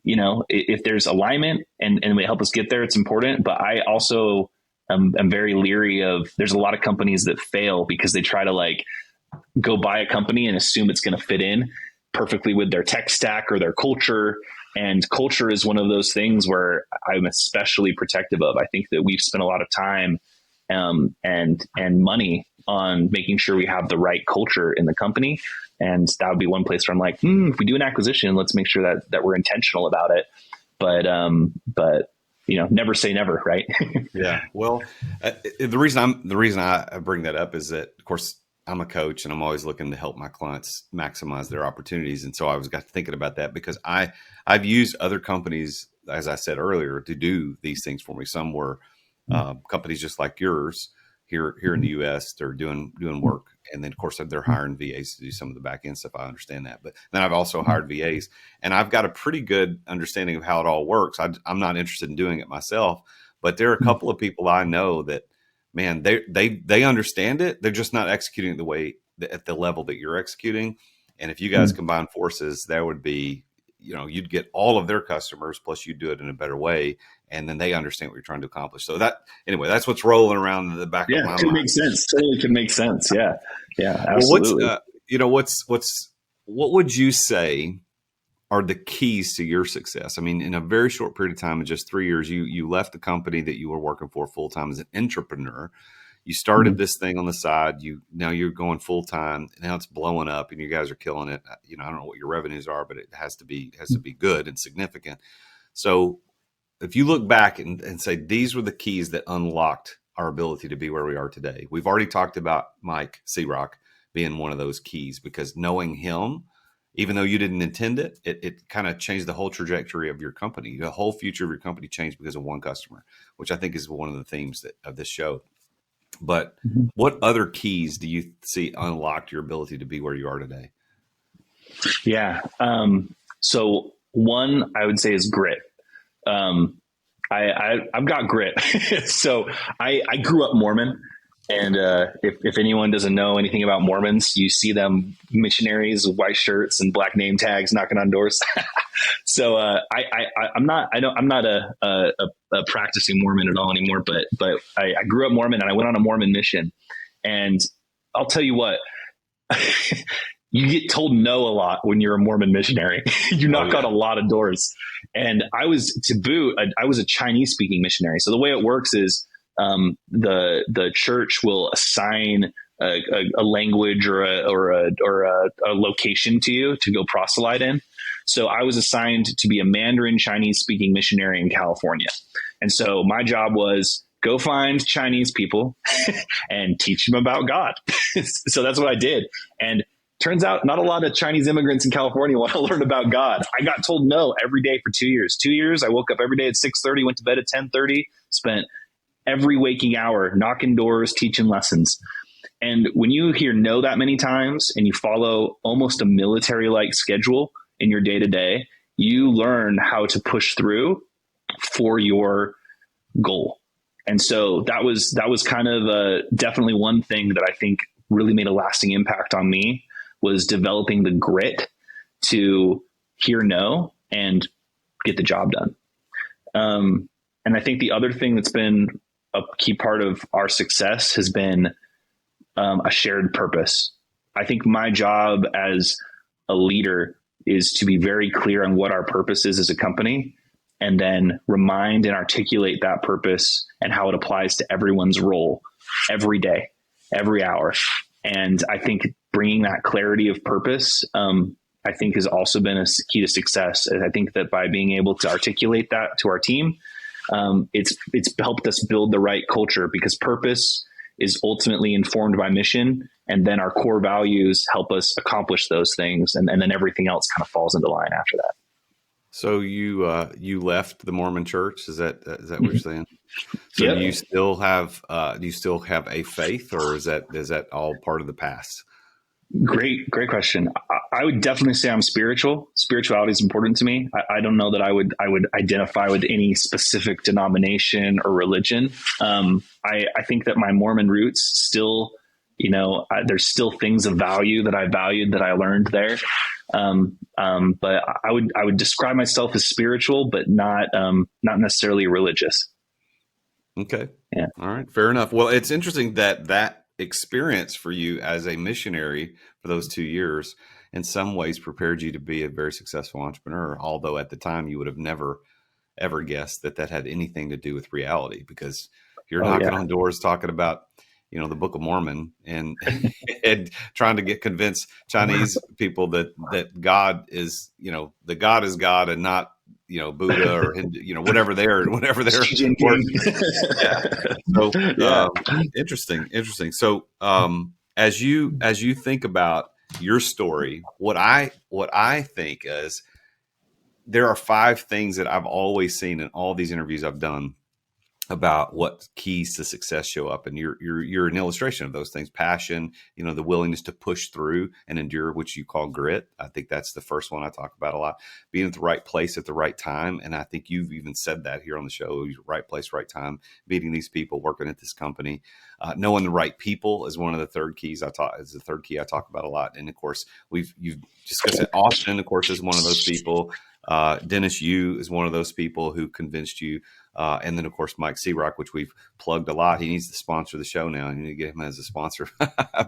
Speaker 3: if there's alignment and they help us get there, it's important. But I also am very leery of, there's a lot of companies that fail because they try to go buy a company and assume it's going to fit in perfectly with their tech stack or their culture. And culture is one of those things where I'm especially protective of. I think that we've spent a lot of time and money on making sure we have the right culture in the company. And that would be one place where I'm like, if we do an acquisition, let's make sure that we're intentional about it. But never say never, right?
Speaker 2: Yeah. Well, the reason I bring that up is that, of course, I'm a coach and I'm always looking to help my clients maximize their opportunities. And so I got thinking about that because I've used other companies, as I said earlier, to do these things for me. Some were companies just like yours here in the US. They're doing work. And then of course they're hiring VAs to do some of the back end stuff. I understand that. But then I've also hired VAs and I've got a pretty good understanding of how it all works. I'm not interested in doing it myself, but there are a couple of people I know that, man, they understand it. They're just not executing it the way at the level that you're executing. And if you guys combine forces, that would be, you'd get all of their customers, plus you do it in a better way. And then they understand what you're trying to accomplish. So that's what's rolling around in the back of my mind.
Speaker 3: Yeah, it makes sense. Totally can make sense. Yeah. Yeah, absolutely.
Speaker 2: Well, what would you say are the keys to your success? I mean, in a very short period of time, in just 3 years, you left the company that you were working for full time as an entrepreneur. You started this thing on the side. Now you're going full time. Now it's blowing up, and you guys are killing it. I don't know what your revenues are, but it has to be good and significant. So, if you look back and say these were the keys that unlocked our ability to be where we are today, we've already talked about Mike Searock being one of those keys, because knowing him, even though you didn't intend it, it kind of changed the whole trajectory of your company. The whole future of your company changed because of one customer, which I think is one of the themes of this show. But what other keys do you see unlocked your ability to be where you are today?
Speaker 3: Yeah. So one, I would say, is grit. I've got grit. So I grew up Mormon. And if anyone doesn't know anything about Mormons, you see them missionaries with white shirts and black name tags knocking on doors. So I'm not a practicing Mormon at all anymore. But I grew up Mormon and I went on a Mormon mission. And I'll tell you what, you get told no a lot when you're a Mormon missionary. You knock on a lot of doors. And I was a Chinese speaking missionary. So the way it works is the church will assign a language or a location to you to go proselyte in. So I was assigned to be a Mandarin Chinese speaking missionary in California. And so my job was go find Chinese people and teach them about God. So that's what I did. And turns out not a lot of Chinese immigrants in California want to learn about God. I got told no every day for 2 years. 2 years, I woke up every day at 6:30, went to bed at 10:30, spent every waking hour knocking doors, teaching lessons. And when you hear no that many times and you follow almost a military-like schedule in your day-to-day, you learn how to push through for your goal. And so that was kind of definitely one thing that I think really made a lasting impact on me, was developing the grit to hear no and get the job done. And I think the other thing that's been a key part of our success has been a shared purpose. I think my job as a leader is to be very clear on what our purpose is as a company, and then remind and articulate that purpose and how it applies to everyone's role every day, every hour. And I think bringing that clarity of purpose, I think has also been a key to success. And I think that by being able to articulate that to our team, it's helped us build the right culture, because purpose is ultimately informed by mission. And then our core values help us accomplish those things. And then everything else kind of falls into line after that.
Speaker 2: So you left the Mormon church? Is that what you're saying? So
Speaker 3: Yep.
Speaker 2: do you still have a faith, or is that all part of the past?
Speaker 3: Great question. I would definitely say I'm spiritual. Spirituality is important to me. I don't know that I would identify with any specific denomination or religion. I think that my Mormon roots still, there's still things of value that I valued that I learned there. But I would describe myself as spiritual, but not necessarily religious.
Speaker 2: Okay.
Speaker 3: Yeah.
Speaker 2: All right. Fair enough. Well, it's interesting that experience for you as a missionary for those 2 years in some ways prepared you to be a very successful entrepreneur, although at the time you would have never ever guessed that had anything to do with reality, because you're knocking on doors talking about the Book of Mormon and and trying to convince Chinese people that God is the God is God and not Buddha or Hindu, whatever they're working. Yeah. So interesting. So as you think about your story, what I think is there are 5 things that I've always seen in all these interviews I've done about what keys to success show up, and you're an illustration of those things. Passion, the willingness to push through and endure, which you call grit. I think that's the first one I talk about a lot. Being at the right place at the right time, and I think you've even said that here on the show. Right place, right time. Meeting these people, working at this company, knowing the right people is one of the third keys I talk. Is the third key I talk about a lot. And of course, you've discussed it. Austin, of course, is one of those people. Dennis Yu is one of those people who convinced you. And then, of course, Mike Searock, which we've plugged a lot. He needs to sponsor the show now. You need to get him as a sponsor.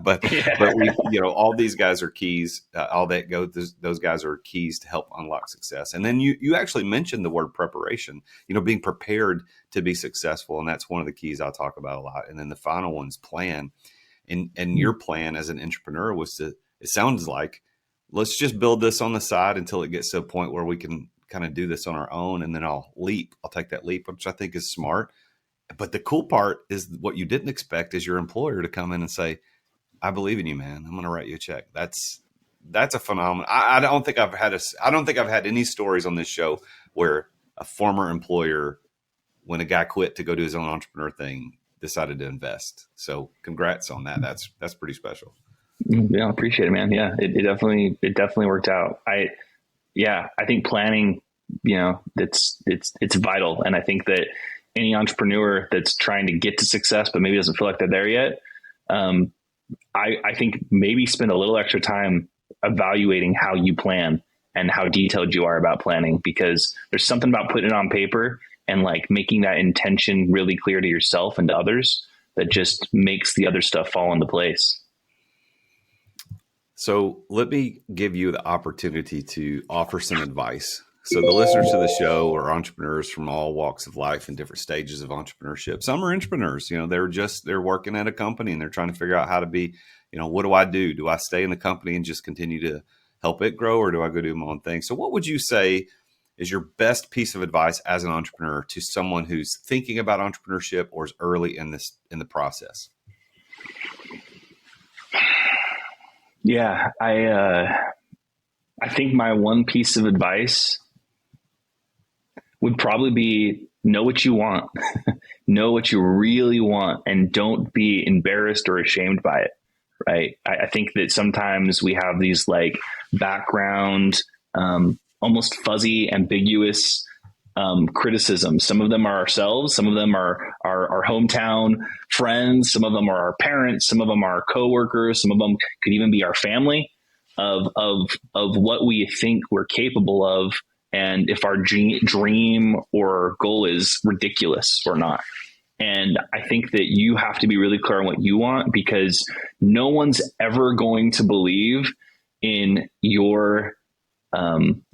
Speaker 2: but we, all these guys are keys. Those guys are keys to help unlock success. And then you actually mentioned the word preparation. Being prepared to be successful, and that's one of the keys I'll talk about a lot. And then the final one's plan. And your plan as an entrepreneur was to. It sounds like let's just build this on the side until it gets to a point where we can kind of do this on our own, and then I'll take that leap, which I think is smart. But the cool part is what you didn't expect is your employer to come in and say, I believe in you, man. I'm going to write you a check. That's a phenomenon. I don't think I've had any stories on this show where a former employer, when a guy quit to go do his own entrepreneur thing, decided to invest. So congrats on that. That's pretty special.
Speaker 3: Yeah, I appreciate it, man. Yeah, it definitely worked out. I think planning, it's vital. And I think that any entrepreneur that's trying to get to success, but maybe doesn't feel like they're there yet, I think maybe spend a little extra time evaluating how you plan and how detailed you are about planning, because there's something about putting it on paper and like making that intention really clear to yourself and to others that just makes the other stuff fall into place.
Speaker 2: So let me give you the opportunity to offer some advice. So the listeners to the show are entrepreneurs from all walks of life and different stages of entrepreneurship. Some are entrepreneurs, they're working at a company and they're trying to figure out how to be, what do I do? Do I stay in the company and just continue to help it grow, or do I go do my own thing? So what would you say is your best piece of advice as an entrepreneur to someone who's thinking about entrepreneurship or is early in the process?
Speaker 3: Yeah, I think my one piece of advice would probably be know what you want, know what you really want, and don't be embarrassed or ashamed by it. Right. I think that sometimes we have these like background, almost fuzzy, ambiguous criticisms. Some of them are ourselves. Some of them are our hometown friends. Some of them are our parents. Some of them are coworkers. Some of them could even be our family of what we think we're capable of, and if our dream or goal is ridiculous or not. And I think that you have to be really clear on what you want, because no one's ever going to believe in your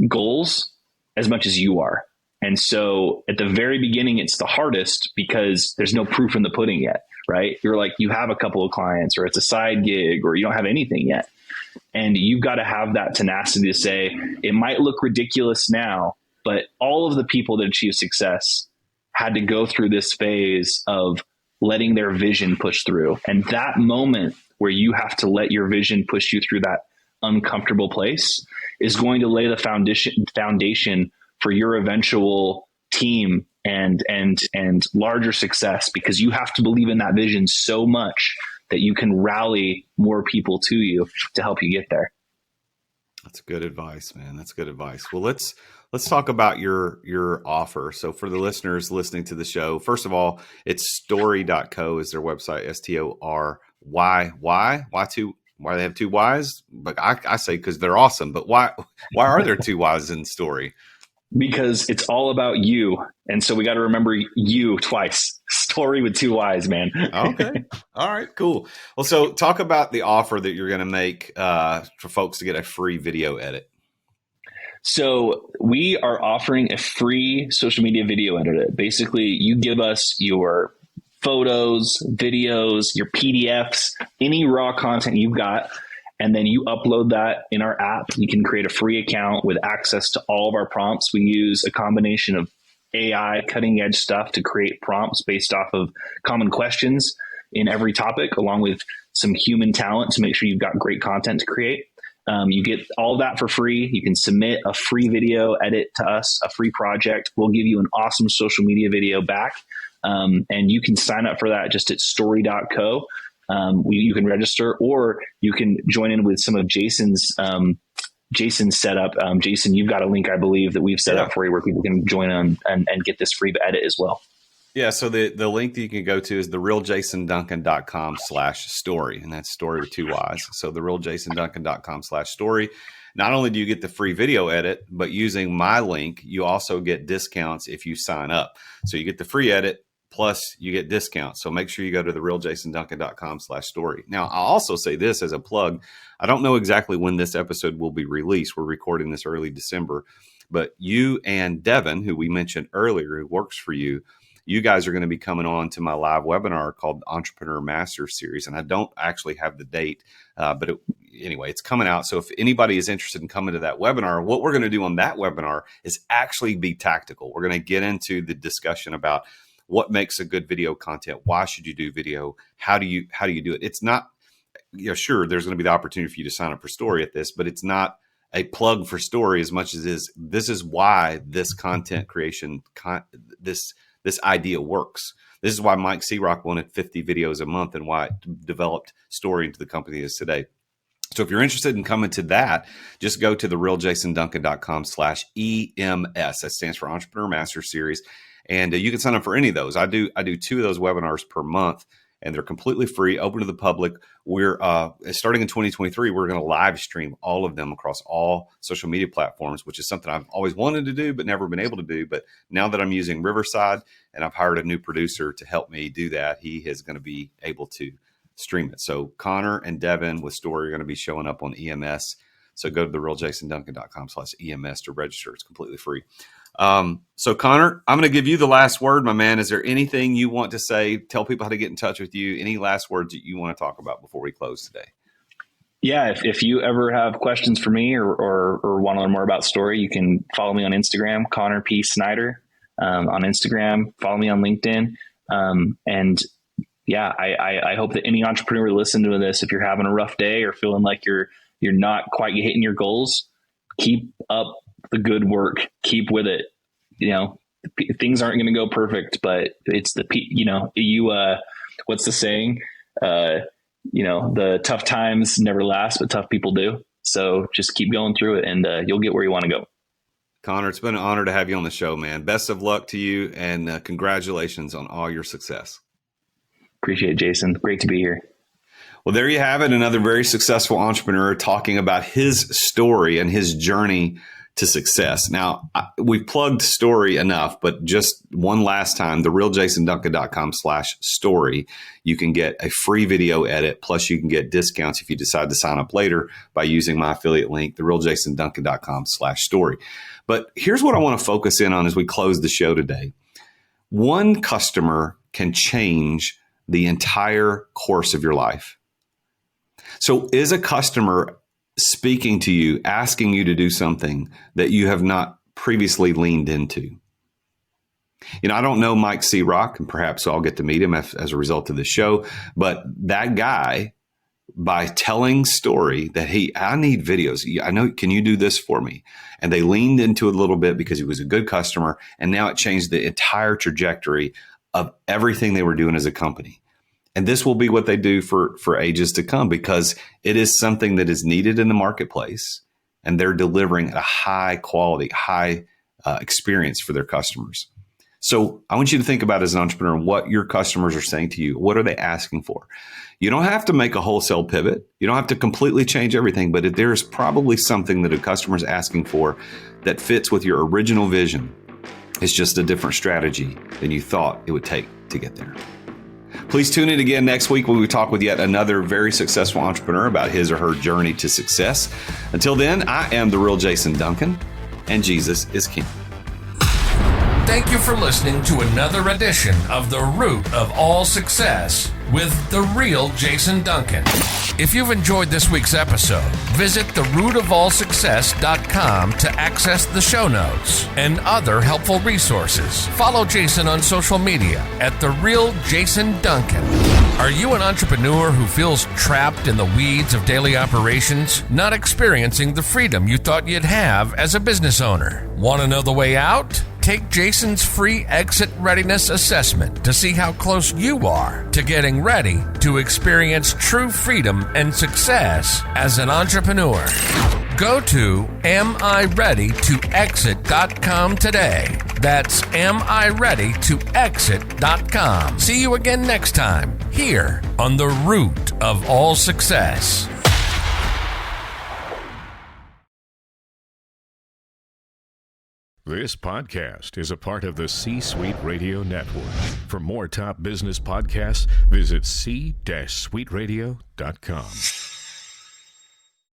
Speaker 3: goals as much as you are. And so at the very beginning, it's the hardest because there's no proof in the pudding yet, right? You're like, you have a couple of clients, or it's a side gig, or you don't have anything yet. And you've got to have that tenacity to say, it might look ridiculous now, but all of the people that achieve success had to go through this phase of letting their vision push through. And that moment where you have to let your vision push you through that uncomfortable place is going to lay the foundation for your eventual team and larger success, because you have to believe in that vision so much that you can rally more people to you to help you get there.
Speaker 2: That's good advice, man. That's good advice. Well, let's talk about your offer. So for the listeners listening to the show, first of all, it's storyy.co is their website, Story. Why they have 2 Y's? But I say because they're awesome. But why are there 2 Y's in Story?
Speaker 3: Because it's all about you. And so we got to remember you twice. Story with 2 Y's, man.
Speaker 2: Okay. All right, cool. Well, so talk about the offer that you're going to make for folks to get a free video edit.
Speaker 3: So we are offering a free social media video edit. Basically, you give us your photos, videos, your PDFs, any raw content you've got, and then you upload that in our app. You can create a free account with access to all of our prompts. We use a combination of AI cutting edge stuff to create prompts based off of common questions in every topic, along with some human talent to make sure you've got great content to create. You get all that for free. You can submit a free video edit to us, a free project. We'll give you an awesome social media video back. And you can sign up for that just at storyy.co. You can register, or you can join in with some of Jason's setup. Jason, you've got a link, I believe, that we've set up for you where people can join on and get this free edit as well.
Speaker 2: Yeah, so the link that you can go to is therealjasonduncan.com/story, and that's story with 2 Y's. So therealjasonduncan.com/story. Not only do you get the free video edit, but using my link, you also get discounts if you sign up. So you get the free edit, plus you get discounts. So make sure you go to therealjasonduncan.com/story. Now, I'll also say this as a plug. I don't know exactly when this episode will be released. We're recording this early December, but you and Devin, who we mentioned earlier, who works for you, you guys are going to be coming on to my live webinar called Entrepreneur Master Series. And I don't actually have the date, but anyway, it's coming out. So if anybody is interested in coming to that webinar, what we're going to do on that webinar is actually be tactical. We're going to get into the discussion about what makes a good video content. Why should you do video? How do you do it? It's not, sure, there's going to be the opportunity for you to sign up for Story at this, but it's not a plug for Story as much as this is why this content creation, this idea works. This is why Mike Searock wanted 50 videos a month and why it developed Story into the company it is today. So if you're interested in coming to that, just go to therealjasonduncan.com/EMS. That stands for Entrepreneur Master Series. And you can sign up for any of those. I do 2 of those webinars per month, and they're completely free, open to the public. We're starting in 2023, we're going to live stream all of them across all social media platforms, which is something I've always wanted to do, but never been able to do. But now that I'm using Riverside and I've hired a new producer to help me do that, he is going to be able to stream it. So Connor and Devin with Story are going to be showing up on EMS. So go to therealjasonduncan.com/EMS to register. It's completely free. So Connor, I'm going to give you the last word, my man. Is there anything you want to say? Tell people how to get in touch with you. Any last words that you want to talk about before we close today?
Speaker 3: Yeah. If you ever have questions for me or want to learn more about Story, you can follow me on Instagram, Connor P. Snyder, on Instagram, follow me on LinkedIn. And yeah, I hope that any entrepreneur listening to this, if you're having a rough day or feeling like you're not quite hitting your goals, keep up the good work, keep with it. Things aren't going to go perfect, but it's what's the saying? The tough times never last, but tough people do. So just keep going through it and you'll get where you want to go.
Speaker 2: Connor, it's been an honor to have you on the show, man. Best of luck to you and congratulations on all your success.
Speaker 3: Appreciate it, Jason. Great to be here.
Speaker 2: Well, there you have it. Another very successful entrepreneur talking about his story and his journey to success. Now, we've plugged Story enough, but just one last time, therealjasonduncan.com/story. You can get a free video edit, plus you can get discounts if you decide to sign up later by using my affiliate link, thealjasonduncan.com/story. But here's what I want to focus in on as we close the show today. One customer can change the entire course of your life. So is a customer speaking to you, asking you to do something that you have not previously leaned into? I don't know Mike Searock, and perhaps I'll get to meet him as a result of the show. But that guy, by telling Story that, hey, I need videos. I know, can you do this for me? And they leaned into it a little bit because he was a good customer. And now it changed the entire trajectory of everything they were doing as a company. And this will be what they do for ages to come, because it is something that is needed in the marketplace, and they're delivering a high quality, high experience for their customers. So I want you to think about, as an entrepreneur, what your customers are saying to you. What are they asking for? You don't have to make a wholesale pivot. You don't have to completely change everything, but there's probably something that a customer is asking for that fits with your original vision. It's just a different strategy than you thought it would take to get there. Please tune in again next week when we talk with yet another very successful entrepreneur about his or her journey to success. Until then, I am the real Jason Duncan, and Jesus is King.
Speaker 1: Thank you for listening to another edition of The Root of All Success with the real Jason Duncan. If you've enjoyed this week's episode, visit therootofallsuccess.com to access the show notes and other helpful resources. Follow Jason on social media at The Real Jason Duncan. Are you an entrepreneur who feels trapped in the weeds of daily operations, not experiencing the freedom you thought you'd have as a business owner? Want to know the way out? Take Jason's free exit readiness assessment to see how close you are to getting ready to experience true freedom and success as an entrepreneur. Go to amireadytoexit.com today. That's amireadytoexit.com. See you again next time here on The Root of All Success.
Speaker 4: This podcast is a part of the C-Suite Radio Network. For more top business podcasts, visit c-suiteradio.com.